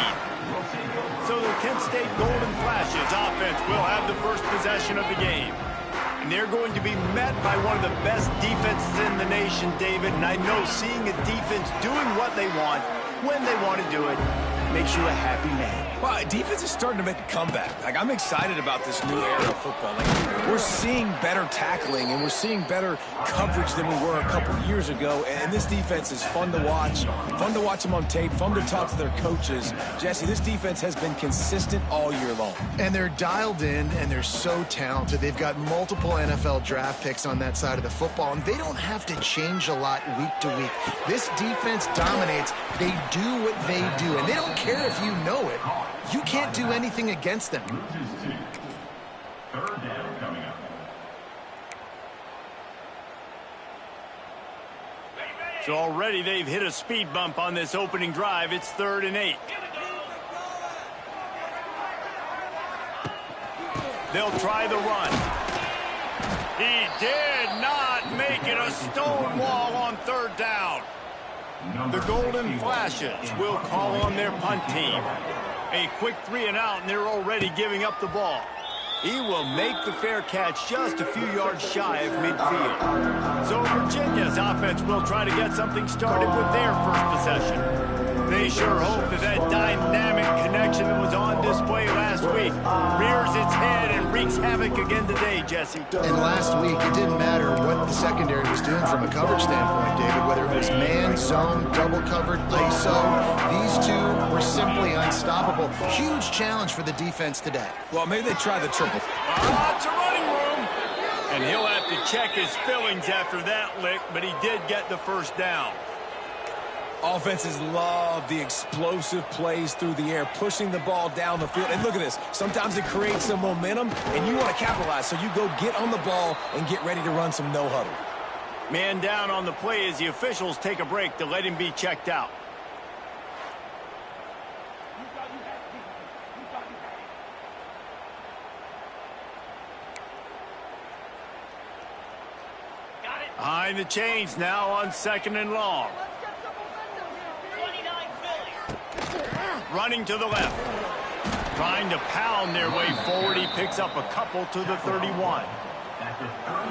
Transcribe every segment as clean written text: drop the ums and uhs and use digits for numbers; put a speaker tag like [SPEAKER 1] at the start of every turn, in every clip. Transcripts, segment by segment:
[SPEAKER 1] lead. So the Kent State Golden Flashes offense will have the first possession of the game. And they're going to be met by one of the best defenses in the nation, David. And I know seeing a defense doing what they want, when they want to do it, makes you a happy man.
[SPEAKER 2] Well, defense is starting to make a comeback. Like, I'm excited about this new era of football. Like, we're seeing better tackling, and we're seeing better coverage than we were a couple years ago. And this defense is fun to watch them on tape, fun to talk to their coaches. Jesse, this defense has been consistent all year long.
[SPEAKER 3] And they're dialed in, and they're so talented. They've got multiple NFL draft picks on that side of the football, and they don't have to change a lot week to week. This defense dominates. They do what they do, and they don't care if you know it. You can't do anything against them.
[SPEAKER 4] Third down coming up.
[SPEAKER 1] So already they've hit a speed bump on this opening drive. It's 3rd and 8. They'll try the run. He did not make it a stone wall on 3rd down. The Golden Flashes will call on their punt team. A quick 3 and out, and they're already giving up the ball. He will make the fair catch just a few yards shy of midfield. So Virginia's offense will try to get something started with their first possession. They sure hope that dynamic connection that was on display last week rears its head and wreaks havoc again today, Jesse.
[SPEAKER 3] And last week, it didn't matter what the secondary was doing from a coverage standpoint, David, whether it was man, zone, double covered, ISO. These two were simply unstoppable. Huge challenge for the defense today.
[SPEAKER 2] Well, maybe they try the triple.
[SPEAKER 1] Lots of running room. And he'll have to check his fillings after that lick, but he did get the first down.
[SPEAKER 2] Offenses love the explosive plays through the air, pushing the ball down the field. And look at this. Sometimes it creates some momentum, and you want to capitalize. So you go get on the ball and get ready to run some no-huddle.
[SPEAKER 1] Man down on the play as the officials take a break to let him be checked out. Behind the chains now on 2nd and long. Running to the left. Trying to pound their way forward. He picks up a couple to the 31.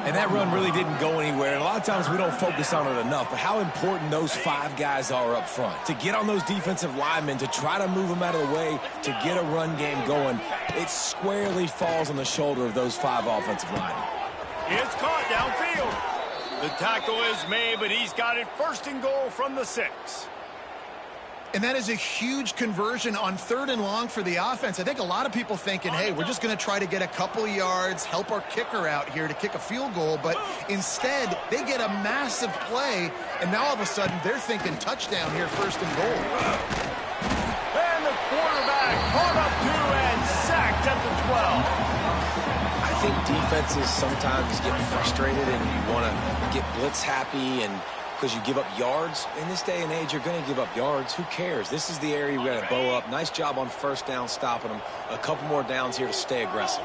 [SPEAKER 2] And that run really didn't go anywhere. And a lot of times we don't focus on it enough. But how important those 5 guys are up front. To get on those defensive linemen, to try to move them out of the way, to get a run game going, it squarely falls on the shoulder of those 5 offensive linemen.
[SPEAKER 1] It's caught downfield. The tackle is made, but he's got it 1st and goal from the 6.
[SPEAKER 3] And that is a huge conversion on 3rd and long for the offense. I think a lot of people thinking, hey, we're just going to try to get a couple yards, help our kicker out here to kick a field goal. But instead, they get a massive play, and now all of a sudden they're thinking touchdown here, 1st and goal.
[SPEAKER 1] And the quarterback caught up to and sacked at the 12.
[SPEAKER 2] I think defenses sometimes get frustrated and you want to get blitz happy and because you give up yards. In this day and age, you're going to give up yards. Who cares? This is the area we got to bow up. Nice job on 1st down stopping them. A couple more downs here to stay aggressive.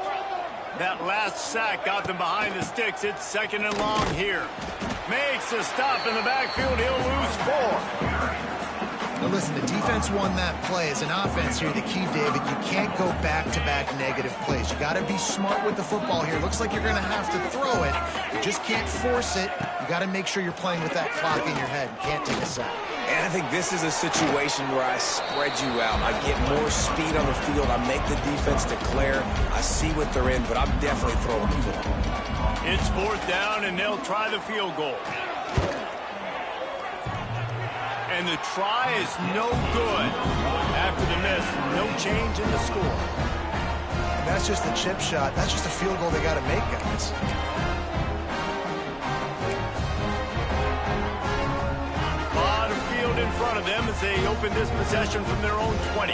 [SPEAKER 1] That last sack got them behind the sticks. It's 2nd and long here. Makes a stop in the backfield. He'll lose 4.
[SPEAKER 3] Now listen, the defense won that play. As an offense here, the key, David, you can't go back-to-back negative plays. You got to be smart with the football here. Looks like you're going to have to throw it. You just can't force it. You got to make sure you're playing with that clock in your head. You can't take a sack.
[SPEAKER 2] And I think this is a situation where I spread you out. I get more speed on the field. I make the defense declare. I see what they're in, but I'm definitely throwing the football.
[SPEAKER 1] It's 4th down, and they'll try the field goal. And the try is no good. After the miss, no change in the score.
[SPEAKER 3] That's just a chip shot. That's just a field goal they got to make, guys.
[SPEAKER 1] A lot of field in front of them as they open this possession from their own 20.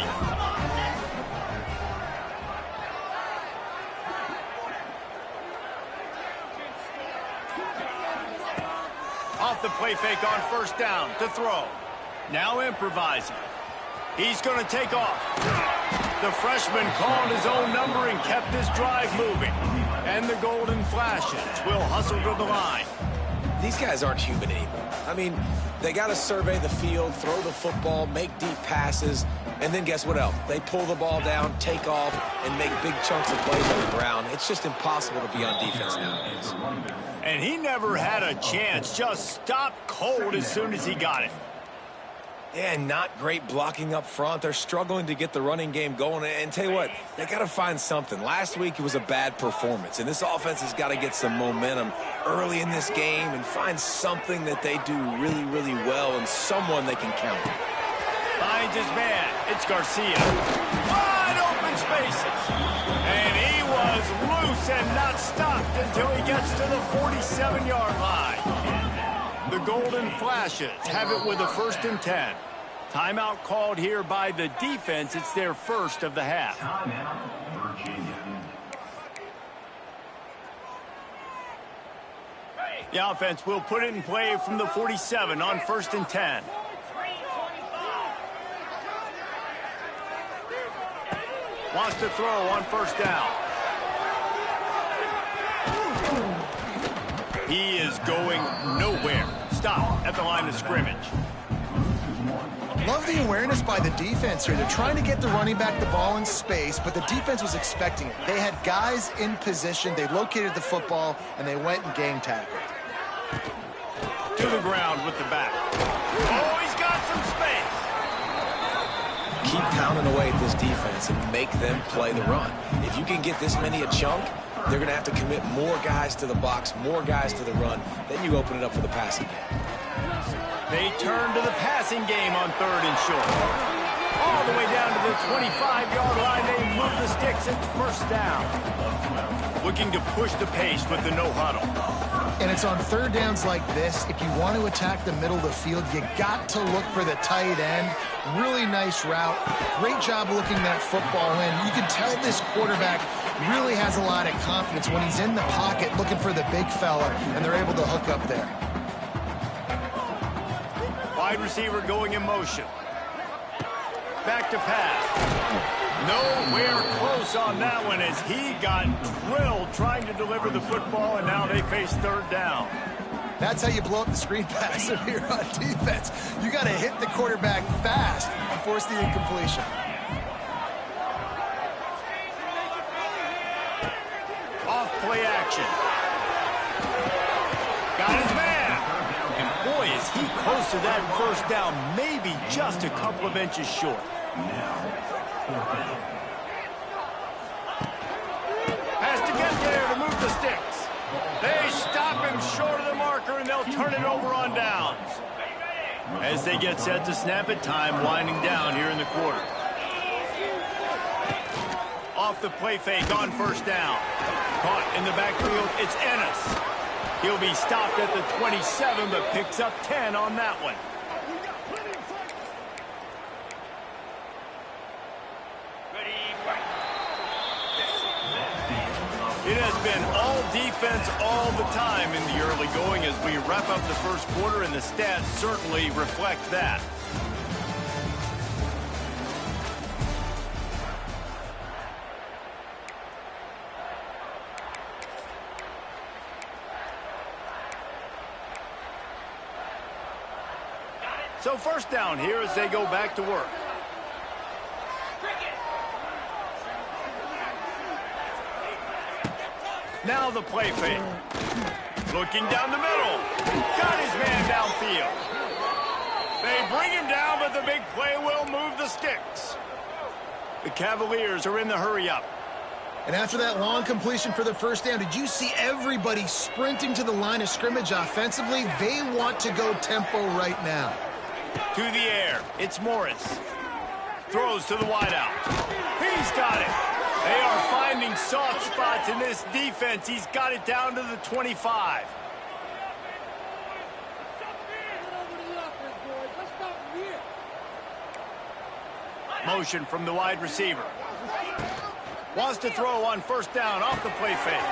[SPEAKER 1] Off the play fake on 1st down to throw. Now improvising. He's going to take off. The freshman called his own number and kept this drive moving. And the Golden Flashes will hustle to the line.
[SPEAKER 2] These guys aren't human anymore. I mean, they got to survey the field, throw the football, make deep passes, and then guess what else? They pull the ball down, take off, and make big chunks of plays on the ground. It's just impossible to be on defense nowadays.
[SPEAKER 1] And he never had a chance. Just stopped cold as soon as he got it.
[SPEAKER 2] Yeah, not great blocking up front. They're struggling to get the running game going. And tell you what, they got to find something. Last week it was a bad performance, and this offense has got to get some momentum early in this game and find something that they do really, really well and someone they can count on.
[SPEAKER 1] Finds his man. It's Garcia. Wide open spaces. And he was loose and not stopped until he gets to the 47-yard line. The Golden Flashes have it with a 1st and 10. Timeout called here by the defense. It's their first of the half. The offense will put it in play from the 47 on 1st and 10. Wants to throw on 1st down. He is going nowhere. Stop at the line of scrimmage.
[SPEAKER 3] Love the awareness by the defense here. They're trying to get the running back the ball in space, but the defense was expecting it. They had guys in position. They located the football, and they went and gang tackled.
[SPEAKER 1] To the ground with the back. Oh, he's got some space.
[SPEAKER 2] Keep pounding away at this defense and make them play the run. If you can get this many a chunk, they're going to have to commit more guys to the box, more guys to the run. Then you open it up for the passing game.
[SPEAKER 1] They turn to the passing game on 3rd and short. All the way down to the 25-yard line. They move the sticks at 1st down. Looking to push the pace with the no huddle.
[SPEAKER 3] And it's on 3rd downs like this. If you want to attack the middle of the field, you got to look for the tight end. Really nice route. Great job looking that football in. You can tell this quarterback really has a lot of confidence when he's in the pocket looking for the big fella, and they're able to hook up there.
[SPEAKER 1] Wide receiver going in motion. Back to pass. Nowhere close on that one as he got drilled trying to deliver the football, and now they face 3rd down.
[SPEAKER 3] That's how you blow up the screen pass here on defense. You got to hit the quarterback fast and force the incompletion.
[SPEAKER 1] Off play action. Got his man. And boy, is he close to that 1st down, maybe just a couple of inches short. Has to get there to move the sticks. They stop him short of the marker, and they'll turn it over on downs. As they get set to snap it, time winding down here in the quarter. Off the play fake on 1st down. Caught in the backfield, it's Ennis. He'll be stopped at the 27, but picks up 10 on that one. It has been all defense all the time in the early going as we wrap up the 1st quarter, and the stats certainly reflect that. So 1st down here as they go back to work. Now the play fake. Looking down the middle. Got his man downfield. They bring him down, but the big play will move the sticks. The Cavaliers are in the hurry-up.
[SPEAKER 3] And after that long completion for the 1st down, did you see everybody sprinting to the line of scrimmage offensively? They want to go tempo right now.
[SPEAKER 1] To the air. It's Morris. Throws to the wideout. He's got it. They are finding soft spots in this defense. He's got it down to the 25. Motion from the wide receiver. Wants to throw on 1st down off the play fake.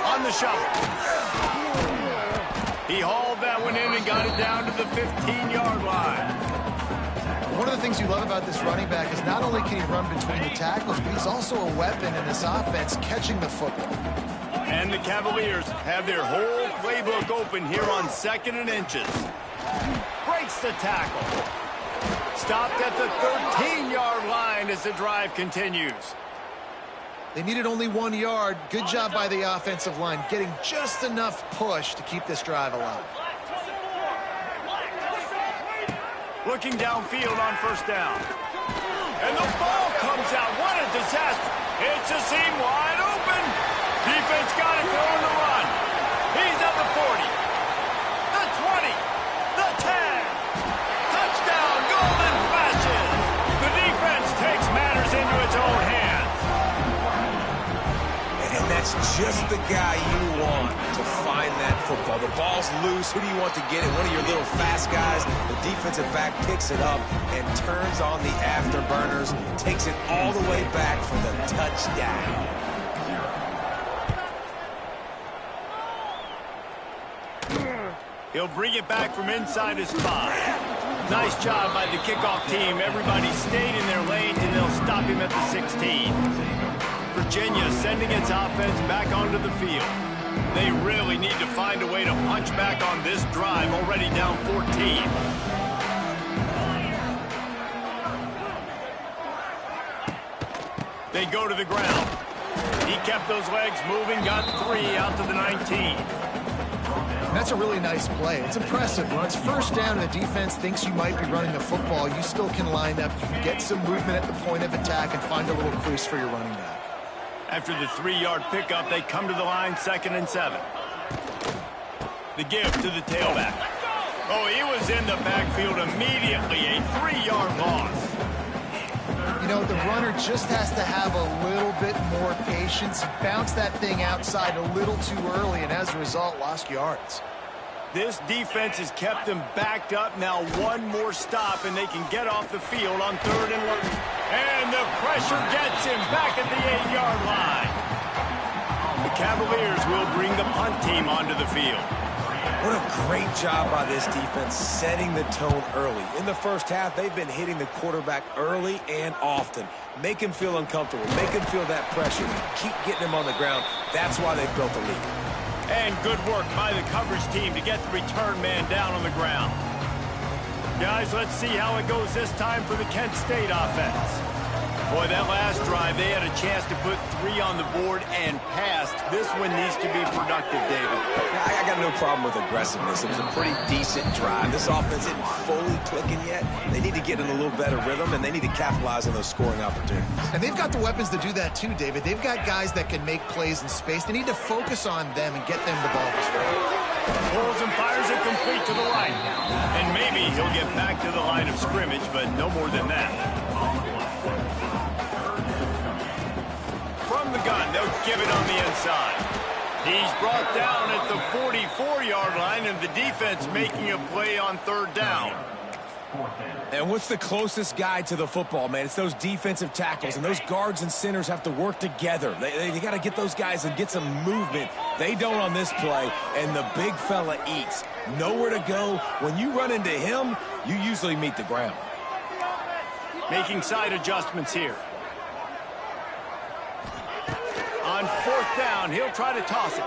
[SPEAKER 1] On the shovel. He hauled that one in and got it down to the 15-yard line.
[SPEAKER 3] One of the things you love about this running back is not only can he run between the tackles, but he's also a weapon in this offense catching the football.
[SPEAKER 1] And the Cavaliers have their whole playbook open here on 2nd and inches. breaks the tackle. Stopped at the 13-yard line as the drive continues.
[SPEAKER 3] They needed only 1 yard. Good job by the offensive line, getting just enough push to keep this drive alive.
[SPEAKER 1] Looking downfield on first down. And the ball comes out. What a disaster. It's a seam wide open. Defense got it throwing the run. He's at the 40. The 20. The 10. Touchdown, Golden Flashes. The defense takes matters into its own hands.
[SPEAKER 2] And that's just the guy you want to find that football. The ball's loose. Who do you want to get it? One of your little fast guys. The defensive back picks it up and turns on the afterburners. Takes it all the way back for the touchdown.
[SPEAKER 1] He'll bring it back from inside his 5. Nice job by the kickoff team. Everybody stayed in their lanes, and they'll stop him at the 16. Virginia sending its offense back onto the field. They really need to find a way to punch back on this drive, already down 14. They go to the ground. He kept those legs moving, got 3 out to the 19.
[SPEAKER 3] That's a really nice play. It's impressive. When it's first down and the defense thinks you might be running the football, you still can line up, you can get some movement at the point of attack, and find a little crease for your running back.
[SPEAKER 1] After the 3-yard pickup, they come to the line, 2nd and 7. The give to the tailback. Oh, he was in the backfield immediately. A 3-yard loss.
[SPEAKER 3] You know, the runner just has to have a little bit more patience. He bounced that thing outside a little too early, and as a result, lost yards.
[SPEAKER 1] This defense has kept them backed up. Now one more stop, and they can get off the field on 3rd and 1. And the pressure gets him back at the 8-yard line. The Cavaliers will bring the punt team onto the field.
[SPEAKER 2] What a great job by this defense setting the tone early. In the first half, they've been hitting the quarterback early and often. Make him feel uncomfortable. Make him feel that pressure. Keep getting him on the ground. That's why they've built the lead.
[SPEAKER 1] And good work by the coverage team to get the return man down on the ground. Guys, let's see how it goes this time for the Kent State offense. Boy, that last drive, they had a chance to put 3 on the board and passed. This one needs to be productive, David.
[SPEAKER 2] I got no problem with aggressiveness. It was a pretty decent drive. This offense isn't fully clicking yet. They need to get in a little better rhythm, and they need to capitalize on those scoring opportunities.
[SPEAKER 3] And they've got the weapons to do that too, David. They've got guys that can make plays in space. They need to focus on them and get them the ball.
[SPEAKER 1] Pulls and fires it complete to the right. And maybe he'll get back to the line of scrimmage, but no more than that. From the gun, they'll give it on the inside. He's brought down at the 44-yard line, and the defense making a play on 3rd down.
[SPEAKER 2] And what's the closest guy to the football, man? It's those defensive tackles, and those guards and centers have to work together. They got to get those guys and get some movement. They don't on this play, and the big fella eats. Nowhere to go. When you run into him, you usually meet the ground.
[SPEAKER 1] Making side adjustments here. On 4th down, he'll try to toss it.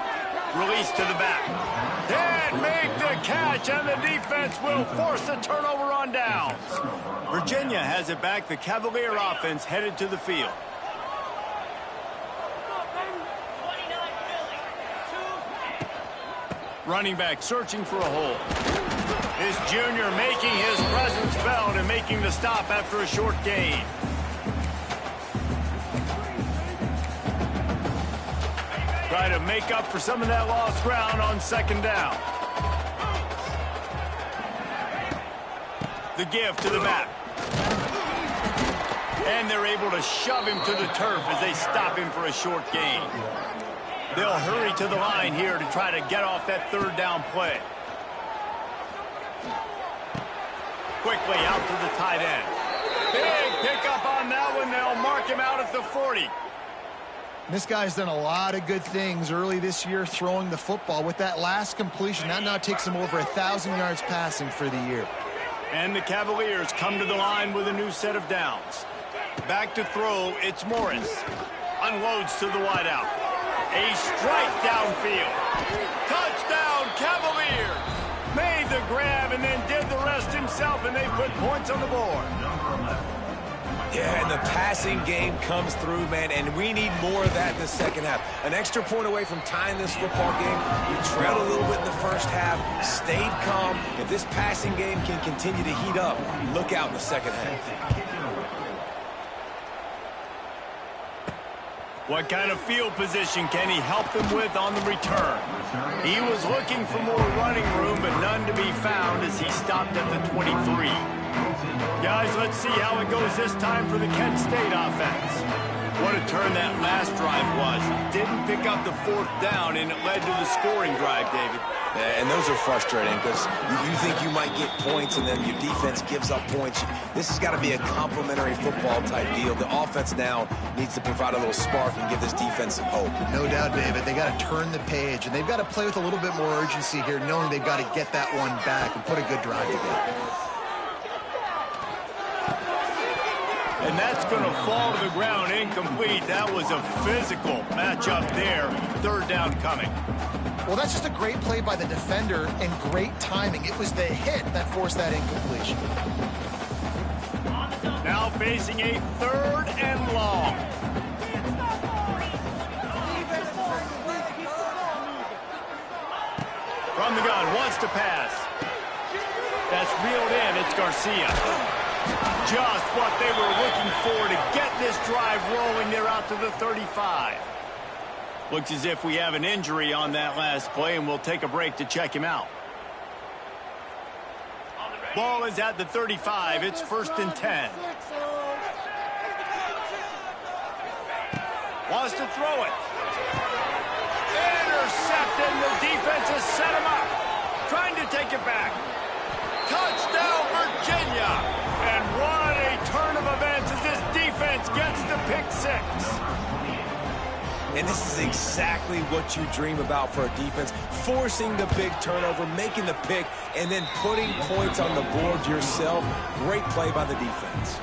[SPEAKER 1] Release to the back. Can't make the catch, and the defense will force a turnover on downs. Virginia has it back. The Cavalier offense headed to the field. Running back searching for a hole. This junior making his presence felt and making the stop after a short gain. Try to make up for some of that lost ground on 2nd down. The give to the back. And they're able to shove him to the turf as they stop him for a short gain. They'll hurry to the line here to try to get off that 3rd down play. Quickly out to the tight end. Big pickup on that one. They'll mark him out at the 40.
[SPEAKER 3] This guy's done a lot of good things early this year throwing the football. With that last completion, that now takes him over 1,000 yards passing for the year.
[SPEAKER 1] And the Cavaliers come to the line with a new set of downs. Back to throw, it's Morris. Unloads to the wideout. A strike downfield. Touchdown, Cavaliers! Made the grab and then did the rest in himself, and they put points on the board.
[SPEAKER 2] Yeah, and the passing game comes through, man, and we need more of that in the second half. An extra point away from tying this football game. We trailed a little bit in the first half, stayed calm. If this passing game can continue to heat up, look out in the second half.
[SPEAKER 1] What kind of field position can he help them with on the return? He was looking for more running room, but none to be found as he stopped at the 23. Guys, let's see how it goes this time for the Kent State offense. What a turn that last drive was. Didn't pick up the fourth down, and it led to the scoring drive, David.
[SPEAKER 2] And those are frustrating because you think you might get points and then your defense gives up points. This has got to be a complementary football type deal. The offense now needs to provide a little spark and give this defense some hope.
[SPEAKER 3] No doubt, David. They got to turn the page, and they've got to play with a little bit more urgency here, knowing they've got to get that one back and put a good drive together.
[SPEAKER 1] And that's going to fall to the ground incomplete. That was a physical matchup there. Third down coming.
[SPEAKER 3] Well, that's just a great play by the defender and great timing. It was the hit that forced that incompletion.
[SPEAKER 1] Now facing a third and long. From the gun, wants to pass. That's reeled in. It's Garcia. Just what they were looking for to get this drive rolling. They're out to the 35. Looks as if we have an injury on that last play, and we'll take a break to check him out. Ball is at the 35. It's 1st and 10. Wants to throw it. Intercepted. The defense has set him up. Trying to take it back. Touchdown, Virginia. And what a turn of events as this defense gets the pick six.
[SPEAKER 2] And this is exactly what you dream about for a defense. Forcing the big turnover, making the pick, and then putting points on the board yourself. Great play by the defense.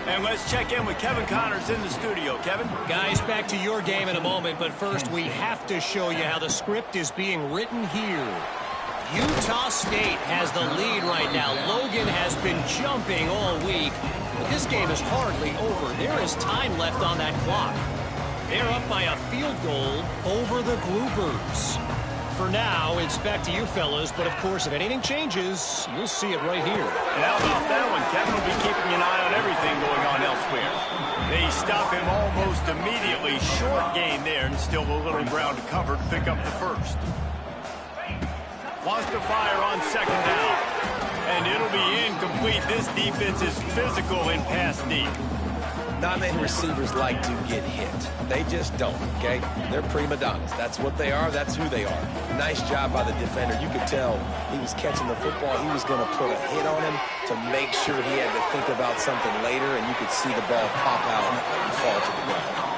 [SPEAKER 1] And let's check in with Kevin Connors in the studio. Kevin?
[SPEAKER 4] Guys, back to your game in a moment, but first we have to show you how the script is being written here. Utah State has the lead right now. Logan has been jumping all week, but this game is hardly over. There is time left on that clock. They're up by a field goal over the Groupers. For now, it's back to you fellas, but of course, if anything changes, you'll see it right here.
[SPEAKER 1] And how about that one? Kevin will be keeping an eye on everything going on elsewhere. They stop him almost immediately. Short gain there, and still a little ground to cover to pick up the first. Wants to fire on second down. And it'll be incomplete. This defense is physical in pass deep.
[SPEAKER 2] Not many receivers like to get hit. They just don't, okay? They're prima donnas. That's what they are. That's who they are. Nice job by the defender. You could tell he was catching the football. He was going to put a hit on him to make sure he had to think about something later, and you could see the ball pop out and fall to the ground.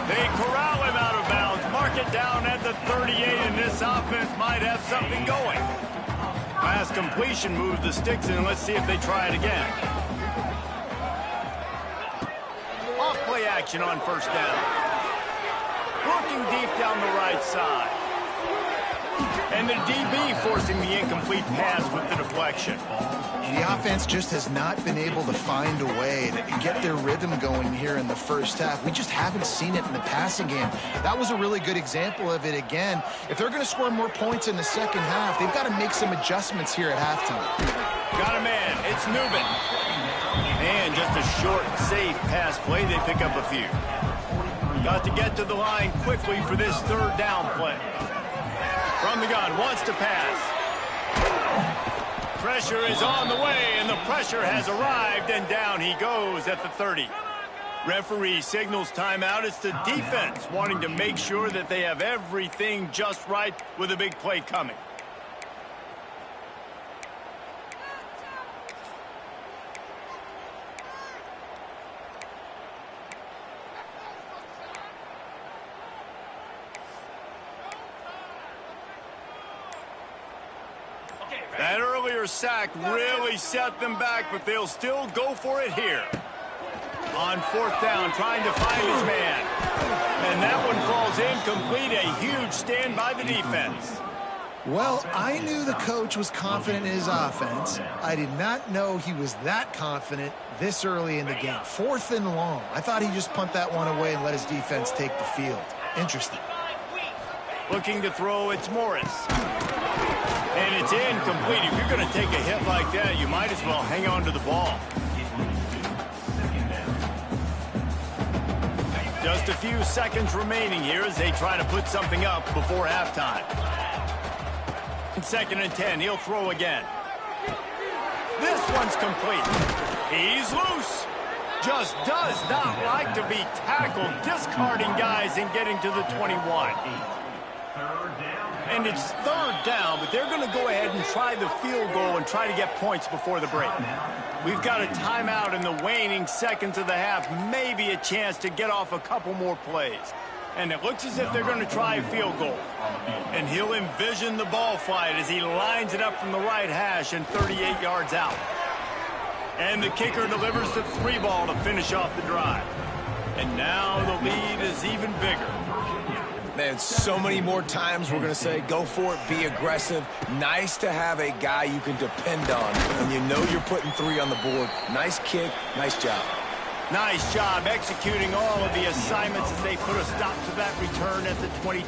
[SPEAKER 1] They corral him out of bounds. Mark it down at the 38, and this offense might have something going. Pass completion moves the sticks in. Let's see if they try it again. Off play action on first down. Working deep down the right side. And the DB forcing the incomplete pass with the deflection.
[SPEAKER 3] The offense just has not been able to find a way to get their rhythm going here in the first half. We just haven't seen it in the passing game. That was a really good example of it again. If they're going to score more points in the second half, they've got to make some adjustments here at halftime.
[SPEAKER 1] Got a man. It's Newman. And just a short, safe pass play. They pick up a few. Got to get to the line quickly for this third down play. From the gun, wants to pass. Pressure is on the way, and the pressure has arrived, and down he goes at the 30. Referee signals timeout. It's the defense wanting to make sure that they have everything just right with a big play coming. That earlier sack really set them back, but they'll still go for it here. On fourth down, trying to find his man. And that one falls incomplete. A huge stand by the defense.
[SPEAKER 3] Well, I knew the coach was confident in his offense. I did not know he was that confident this early in the game. 4th and long. I thought he'd just punt that one away and let his defense take the field. Interesting.
[SPEAKER 1] Looking to throw, it's Morris. And it's incomplete. If you're going to take a hit like that, you might as well hang on to the ball. Just a few seconds remaining here as they try to put something up before halftime. 2nd and 10, he'll throw again. This one's complete. He's loose. Just does not like to be tackled, discarding guys and getting to the 21. And it's 3rd down, but they're going to go ahead and try the field goal and try to get points before the break. We've got a timeout in the waning seconds of the half, maybe a chance to get off a couple more plays. And it looks as if they're going to try a field goal. And he'll envision the ball flight as he lines it up from the right hash and 38 yards out. And the kicker delivers the 3 ball to finish off the drive. And now the lead is even bigger.
[SPEAKER 2] Man, so many more times we're going to say, go for it, be aggressive. Nice to have a guy you can depend on when you know you're putting 3 on the board. Nice kick, nice job.
[SPEAKER 1] Nice job executing all of the assignments as they put a stop to that return at the 22.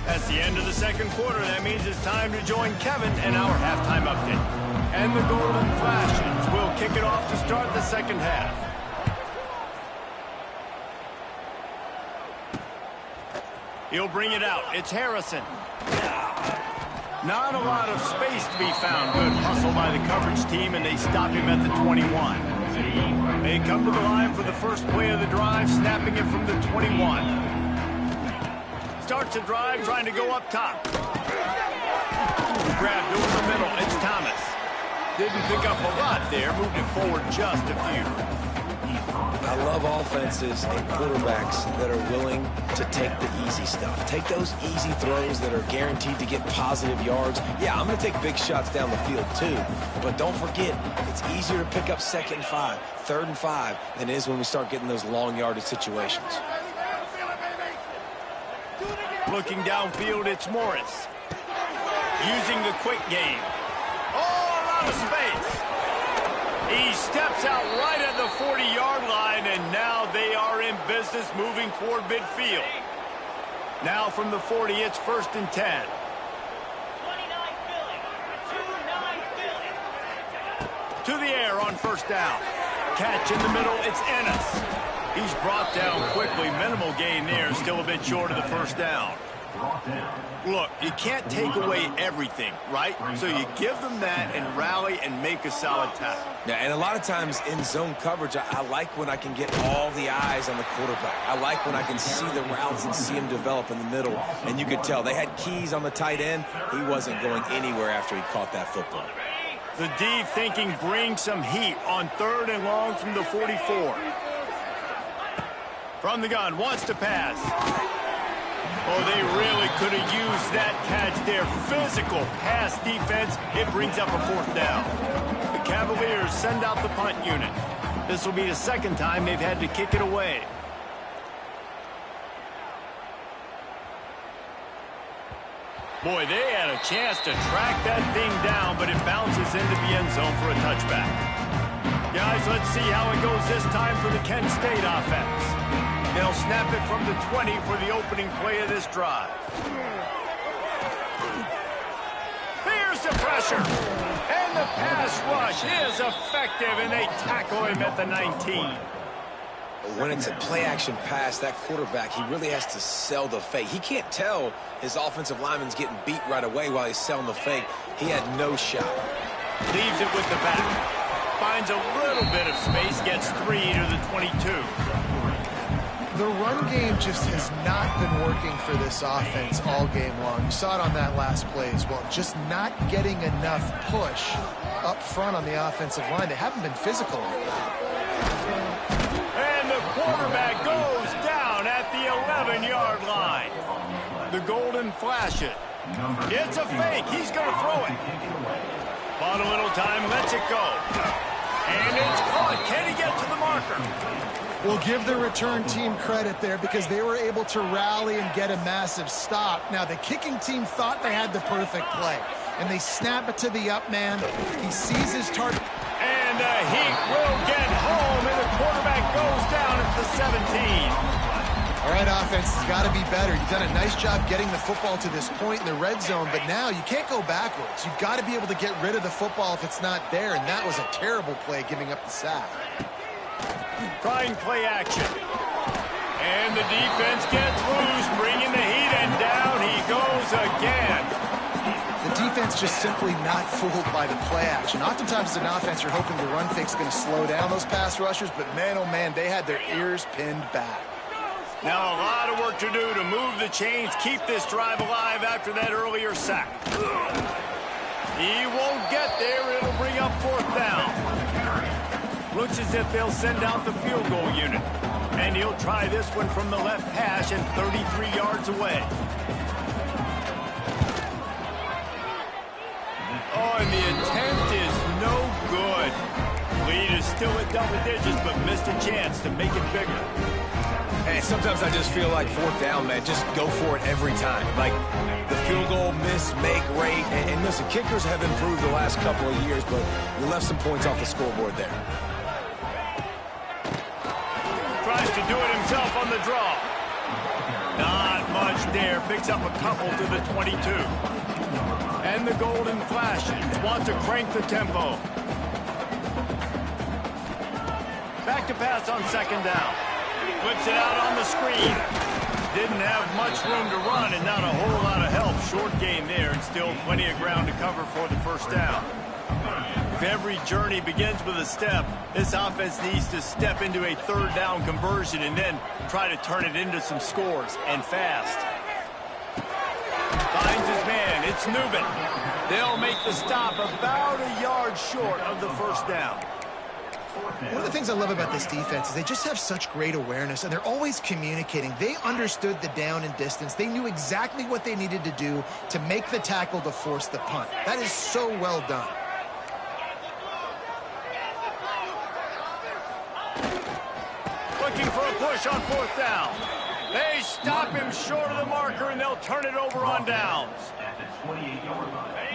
[SPEAKER 1] That's the end of the 2nd quarter. That means it's time to join Kevin and our halftime update. And the Golden Flashes will kick it off to start the 2nd half. He'll bring it out. It's Harrison. Not a lot of space to be found. Good hustle by the coverage team, and they stop him at the 21. They come to the line for the first play of the drive, snapping it from the 21. Starts a drive, trying to go up top. Grabbed over the middle. It's Thomas. Didn't pick up a lot there, moved it forward just a few.
[SPEAKER 2] I love offenses and quarterbacks that are willing to take the easy stuff. Take those easy throws that are guaranteed to get positive yards. Yeah, I'm going to take big shots down the field too. But don't forget, it's easier to pick up 2nd and 5, 3rd and 5 than it is when we start getting those long yardage situations.
[SPEAKER 1] Looking downfield, it's Morris. Using the quick game. Oh, a lot of space. He steps out right at the 40-yard line, and now they are in business moving toward midfield. Now from the 40, it's 1st and 10. To the air on 1st down. Catch in the middle, it's Ennis. He's brought down quickly. Minimal gain there, still a bit short of the 1st down. Look, you can't take away everything, right? So you give them that and rally and make a solid tackle.
[SPEAKER 2] Yeah, and a lot of times in zone coverage, I like when I can get all the eyes on the quarterback. I like when I can see the routes and see him develop in the middle. And you could tell they had keys on the tight end. He wasn't going anywhere after he caught that football.
[SPEAKER 1] The D thinking bring some heat on 3rd and long from the 44. From the gun, wants to pass. Oh, they really could have used that catch there. Physical pass defense. It brings up a 4th down. The Cavaliers send out the punt unit. This will be the 2nd time they've had to kick it away. Boy, they had a chance to track that thing down, but it bounces into the end zone for a touchback. Guys, let's see how it goes this time for the Kent State offense. They'll snap it from the 20 for the opening play of this drive. Here's the pressure. And the pass rush is effective, and they tackle him at the 19.
[SPEAKER 2] When it's a play-action pass, that quarterback, he really has to sell the fake. He can't tell his offensive lineman's getting beat right away while he's selling the fake. He had no shot.
[SPEAKER 1] Leaves it with the back. Finds a little bit of space, gets 3 to the 22.
[SPEAKER 3] The run game just has not been working for this offense all game long. You saw it on that last play as well. Just not getting enough push up front on the offensive line. They haven't been physical.
[SPEAKER 1] And the quarterback goes down at the 11-yard line. The Golden flash it. It's a fake. He's going to throw it. Bought a little time, lets it go. And it's caught. Can he get to the marker?
[SPEAKER 3] We'll give the return team credit there because they were able to rally and get a massive stop. Now, the kicking team thought they had the perfect play, and they snap it to the up man. He sees his target.
[SPEAKER 1] And he will get home, and the quarterback goes down at the 17.
[SPEAKER 3] All right, offense has got to be better. You've done a nice job getting the football to this point in the red zone, but now you can't go backwards. You've got to be able to get rid of the football if it's not there, and that was a terrible play, giving up the sack.
[SPEAKER 1] Trying play action. And the defense gets loose, bringing the heat, and down he goes again.
[SPEAKER 3] The defense just simply not fooled by the play action. Oftentimes as an offense, you're hoping the run fake's going to slow down those pass rushers, but man, oh man, they had their ears pinned back.
[SPEAKER 1] Now a lot of work to do to move the chains, keep this drive alive after that earlier sack. He won't get there. It'll bring up 4th down. Looks as if they'll send out the field goal unit. And he'll try this one from the left hash and 33 yards away. Oh, and the attempt is no good. Lead is still at double digits, but missed a chance to make it bigger.
[SPEAKER 2] Hey, sometimes I just feel like 4th down, man. Just go for it every time. Like the field goal miss-make rate. And listen, kickers have improved the last couple of years, but we left some points off the scoreboard there.
[SPEAKER 1] Tries to do it himself on the draw. Not much there. Picks up a couple to the 22. And the golden flashes. Wants to crank the tempo. Back to pass on 2nd down. Flips it out on the screen. Didn't have much room to run and not a whole lot of help. Short gain there and still plenty of ground to cover for the 1st down. If every journey begins with a step, this offense needs to step into a 3rd down conversion and then try to turn it into some scores, and fast. Finds his man. It's Newman. They'll make the stop about a yard short of the 1st down.
[SPEAKER 3] One of the things I love about this defense is they just have such great awareness, and they're always communicating. They understood the down and distance. They knew exactly what they needed to do to make the tackle to force the punt. That is so well done.
[SPEAKER 1] Looking for a push on 4th down. They stop him short of the marker, and they'll turn it over on downs.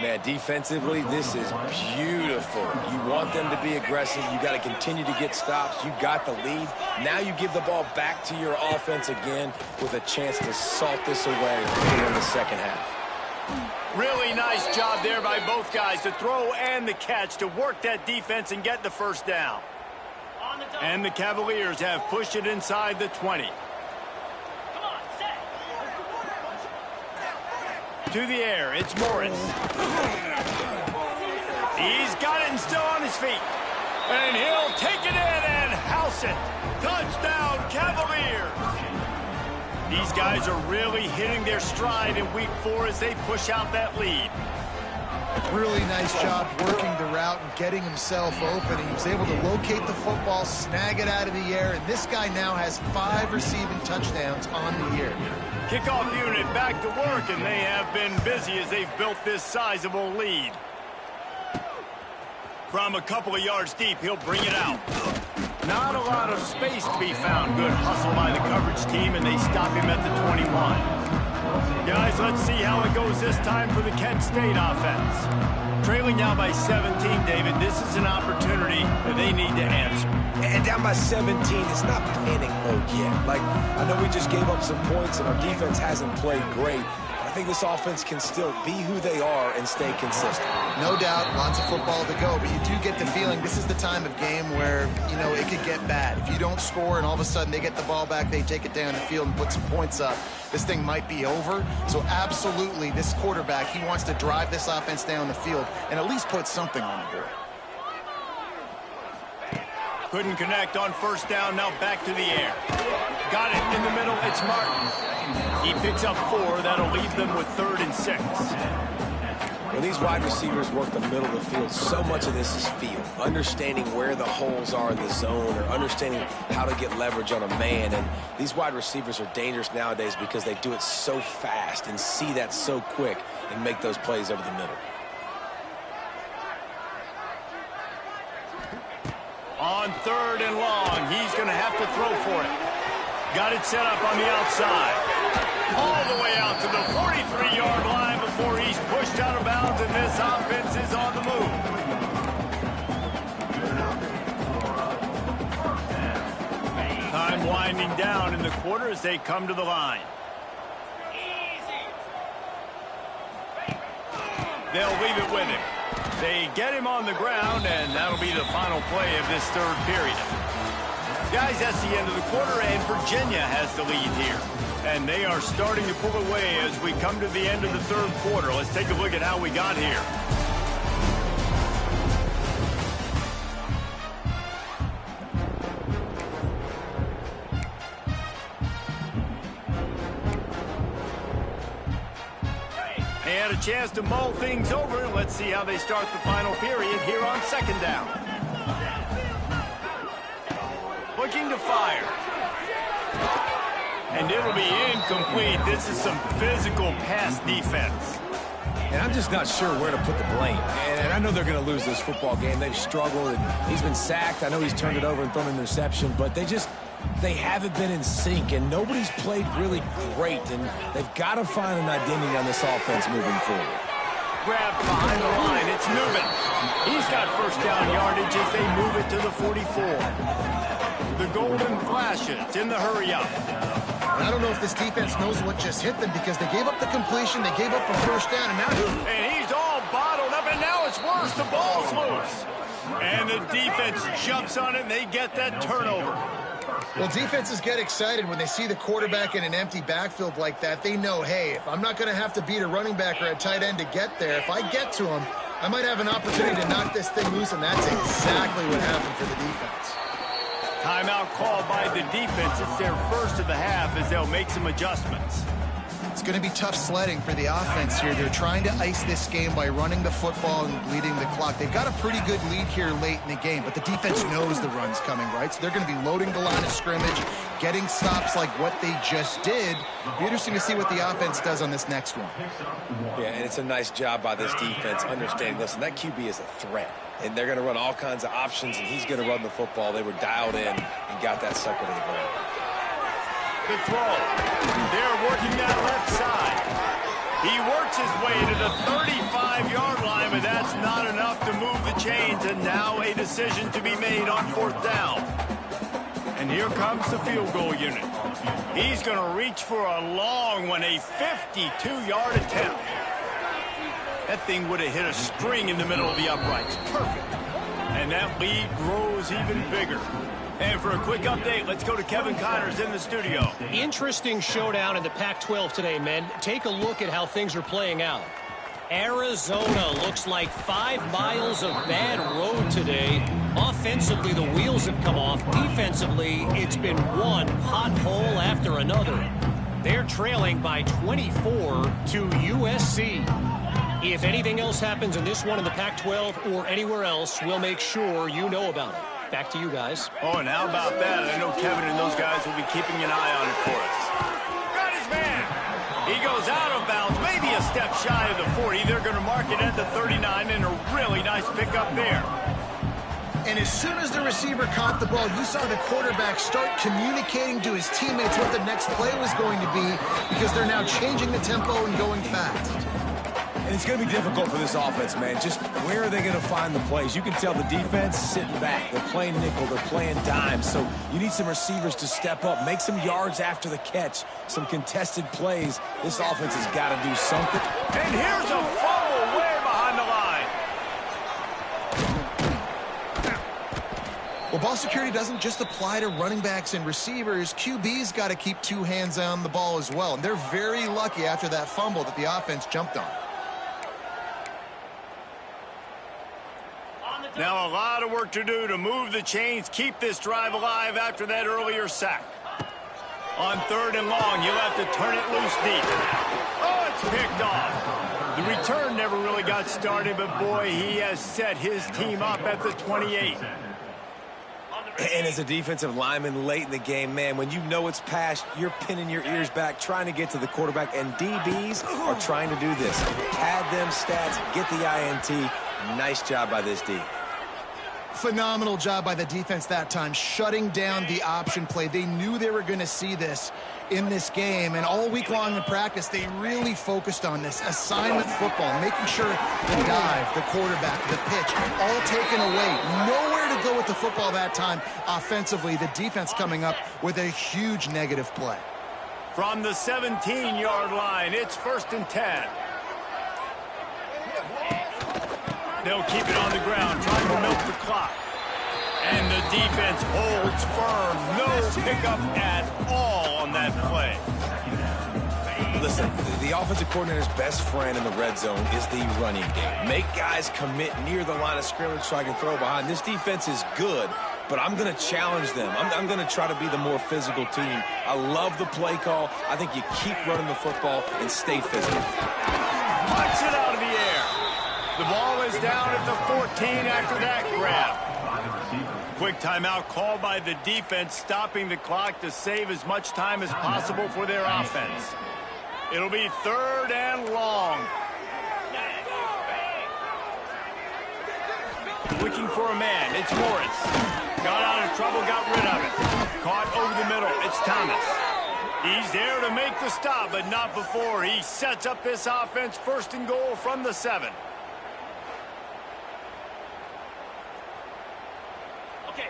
[SPEAKER 2] Man, defensively, this is beautiful. You want them to be aggressive. You got to continue to get stops. You got the lead. Now you give the ball back to your offense again with a chance to salt this away in the 2nd half.
[SPEAKER 1] Really nice job there by both guys to throw and the catch to work that defense and get the 1st down. And the Cavaliers have pushed it inside the 20. To the air, it's Morris. He's got it and still on his feet. And he'll take it in and house it. Touchdown, Cavaliers. These guys are really hitting their stride in week 4 as they push out that lead.
[SPEAKER 3] Really nice job working the route and getting himself open. He was able to locate the football, snag it out of the air, and this guy now has 5 receiving touchdowns on the year.
[SPEAKER 1] Kickoff unit back to work, and they have been busy as they've built this sizable lead. From a couple of yards deep, he'll bring it out. Not a lot of space to be found. Good hustle by the coverage team, and they stop him at the 21. Guys, let's see how it goes this time for the Kent State offense. Trailing now by 17, David. This is an opportunity that they need to answer.
[SPEAKER 2] And down by 17, it's not panic mode yet. Like, I know we just gave up some points and our defense hasn't played great. I think this offense can still be who they are and stay consistent.
[SPEAKER 3] No doubt, lots of football to go, but you do get the feeling this is the time of game where, you know, it could get bad. If you don't score and all of a sudden they get the ball back, they take it down the field and put some points up, this thing might be over. So absolutely, this quarterback, he wants to drive this offense down the field and at least put something on the board.
[SPEAKER 1] Couldn't connect on 1st down, now back to the air. Got it in the middle, it's Martin. He picks up 4, that'll leave them with 3rd and 6.
[SPEAKER 2] When these wide receivers work the middle of the field, so much of this is feel. Understanding where the holes are in the zone or understanding how to get leverage on a man. And these wide receivers are dangerous nowadays because they do it so fast and see that so quick and make those plays over the middle.
[SPEAKER 1] On On 3rd and long, he's going to have to throw for it. Got it set up on the outside. All the way out to the 43-yard line before he's pushed out of bounds, and this offense is on the move. Time winding down in the quarter as they come to the line. They'll leave it with him. They get him on the ground, and that'll be the final play of this 3rd period. Guys, that's the end of the quarter, and Virginia has the lead here. And they are starting to pull away as we come to the end of the 3rd quarter. Let's take a look at how we got here. They had a chance to mull things over. Let's see how they start the final period here on 2nd down. Looking to fire. And it'll be incomplete. This is some physical pass defense.
[SPEAKER 2] And I'm just not sure where to put the blame. And I know they're going to lose this football game. They've struggled, and he's been sacked. I know he's turned it over and thrown an interception, but they haven't been in sync, and nobody's played really great, and they've got to find an identity on this offense moving forward.
[SPEAKER 1] Grab behind the line. It's Newman. He's got 1st down yardage as they move it to the 44. The golden flashes in the hurry-up.
[SPEAKER 3] I don't know if this defense knows what just hit them because they gave up the completion, they gave up a 1st down, and now...
[SPEAKER 1] And he's all bottled up, and now it's worse. The ball's loose. And the defense jumps on it, and they get that turnover.
[SPEAKER 3] Well, defenses get excited when they see the quarterback in an empty backfield like that. They know, hey, if I'm not going to have to beat a running back or a tight end to get there, if I get to him, I might have an opportunity to knock this thing loose, and that's exactly what happened for the defense.
[SPEAKER 1] Timeout called by the defense. It's their 1st of the half as they'll make some adjustments.
[SPEAKER 3] It's going to be tough sledding for the offense here. They're trying to ice this game by running the football and bleeding the clock. They've got a pretty good lead here late in the game, but the defense knows the run's coming, right? So they're going to be loading the line of scrimmage, getting stops like what they just did. It'll be interesting to see what the offense does on this next one.
[SPEAKER 2] Yeah, and it's a nice job by this defense understanding, listen, that QB is a threat, and they're going to run all kinds of options, and he's going to run the football. They were dialed in and got that sucker to the ground.
[SPEAKER 1] The throw. They're working that left side. He works his way to the 35-yard line, but that's not enough to move the chains, and now a decision to be made on 4th down. And here comes the field goal unit. He's going to reach for a long one, a 52-yard attempt. That thing would have hit a string in the middle of the uprights. Perfect. And that lead grows even bigger. And for a quick update, let's go to Kevin Connors in the studio.
[SPEAKER 4] Interesting showdown in the Pac-12 today, men. Take a look at how things are playing out. Arizona looks like 5 miles of bad road today. Offensively, the wheels have come off. Defensively, it's been one pothole after another. They're trailing by 24 to USC. If anything else happens in this one in the Pac-12 or anywhere else, we'll make sure you know about it. Back to you guys.
[SPEAKER 1] Oh, and how about that? I know Kevin and those guys will be keeping an eye on it for us. Got his man. He goes out of bounds, maybe a step shy of the 40. They're going to mark it at the 39, and a really nice pickup there.
[SPEAKER 3] And as soon as the receiver caught the ball, you saw the quarterback start communicating to his teammates what the next play was going to be because they're now changing the tempo and going fast.
[SPEAKER 2] And it's going to be difficult for this offense, man. Just where are they going to find the plays? You can tell the defense sitting back. They're playing nickel. They're playing dime. So you need some receivers to step up, make some yards after the catch, some contested plays. This offense has got to do something.
[SPEAKER 1] And here's a fumble way behind the line.
[SPEAKER 3] Well, ball security doesn't just apply to running backs and receivers. QB's got to keep 2 hands on the ball as well. And they're very lucky after that fumble that the offense jumped on.
[SPEAKER 1] Now a lot of work to do to move the chains, keep this drive alive after that earlier sack. On 3rd and long, you'll have to turn it loose deep. Oh, it's picked off. The return never really got started, but boy, he has set his team up at the 28.
[SPEAKER 2] And as a defensive lineman late in the game, man, when you know it's past, you're pinning your ears back, trying to get to the quarterback, and DBs are trying to do this. Pad them stats, get the INT. Nice job by this D.
[SPEAKER 3] Phenomenal job by the defense that time, shutting down the option play. They knew they were going to see this in this game, and all week long in practice, they really focused on this assignment football, making sure the dive, the quarterback, the pitch, all taken away. Nowhere to go with the football that time offensively. The defense coming up with a huge negative play.
[SPEAKER 1] From the 17-yard line, it's 1st and 10. They'll keep it on the ground, trying to milk the clock. And the defense holds firm. No pickup at all on that play.
[SPEAKER 2] Listen, the offensive coordinator's best friend in the red zone is the running game. Make guys commit near the line of scrimmage so I can throw behind. This defense is good, but I'm going to challenge them. I'm going to try to be the more physical team. I love the play call. I think you keep running the football and stay physical.
[SPEAKER 1] Punch it out of the air. The ball is down at the 14 after that grab. Quick timeout called by the defense, stopping the clock to save as much time as possible for their offense. It'll be 3rd and long. Looking for a man. It's Morris. Got out of trouble, got rid of it. Caught over the middle. It's Thomas. He's there to make the stop, but not before. He sets up this offense 1st and goal from the 7.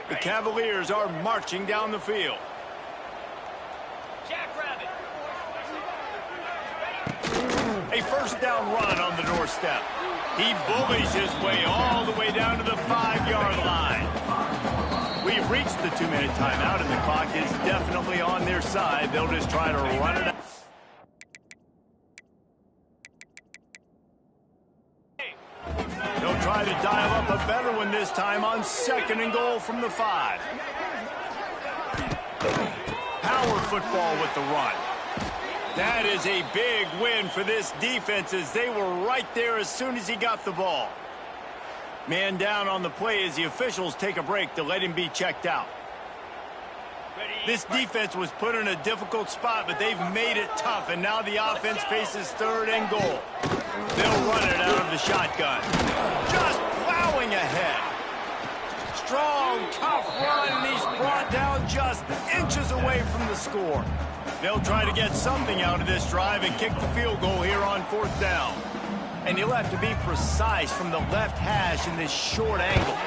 [SPEAKER 1] The Cavaliers are marching down the field. A 1st down run on the doorstep. He bullies his way all the way down to the 5-yard line. We've reached the 2-minute timeout, and the clock is definitely on their side. They'll just try to run it out. They'll try to dial up a better one this time on 2nd and goal from the 5. Power football with the run. That is a big win for this defense, as they were right there as soon as he got the ball. Man down on the play as the officials take a break to let him be checked out. This defense was put in a difficult spot, but they've made it tough, and now the offense faces 3rd and goal. They'll run it out of the shotgun. Just plowing ahead. Strong, tough run, and he's brought down just inches away from the score. They'll try to get something out of this drive and kick the field goal here on 4th down. And he'll have to be precise from the left hash in this short angle.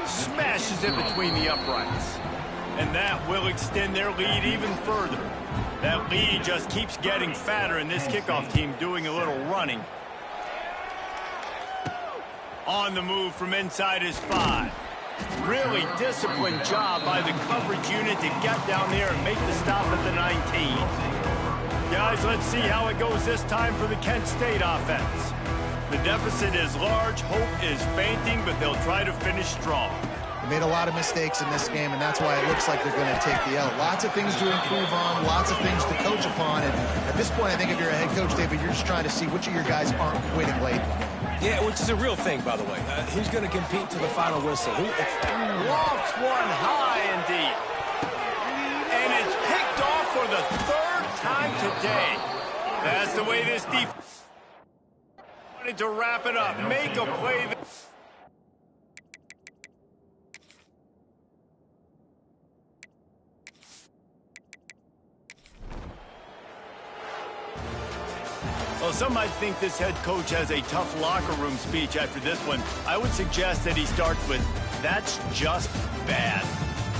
[SPEAKER 1] Smashes it between the uprights. And that will extend their lead even further. That lead just keeps getting fatter, and this kickoff team doing a little running. On the move from inside his 5. Really disciplined job by the coverage unit to get down there and make the stop at the 19. Guys, let's see how it goes this time for the Kent State offense. The deficit is large, hope is fainting, but they'll try to finish strong.
[SPEAKER 3] They made a lot of mistakes in this game, and that's why it looks like they're going to take the L. Lots of things to improve on, lots of things to coach upon, and at this point, I think if you're a head coach, David, you're just trying to see which of your guys aren't quitting late.
[SPEAKER 2] Yeah, which is a real thing, by the way. Who's going to compete to the final whistle?
[SPEAKER 1] Lofts one high and deep. And it's picked off for the 3rd time today. That's the way this defense wanted to wrap it up. Make a play. Well, some might think this head coach has a tough locker room speech after this one. I would suggest that he starts with, "That's just bad."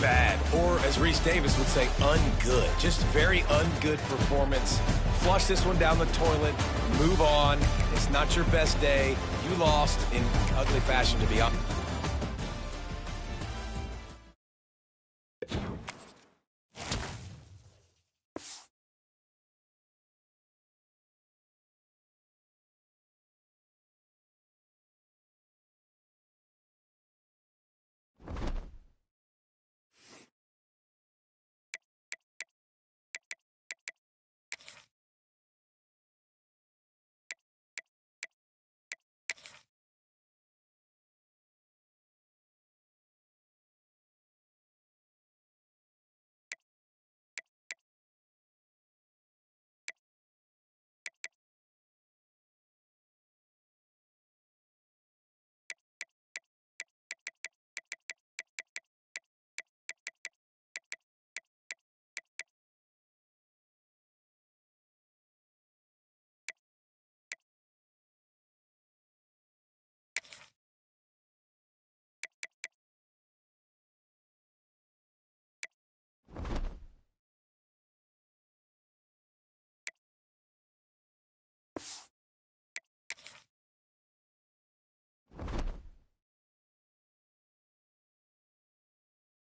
[SPEAKER 2] Bad. Or, as Reese Davis would say, ungood. Just very ungood performance. Flush this one down the toilet. Move on. It's not your best day. You lost in ugly fashion, to be honest.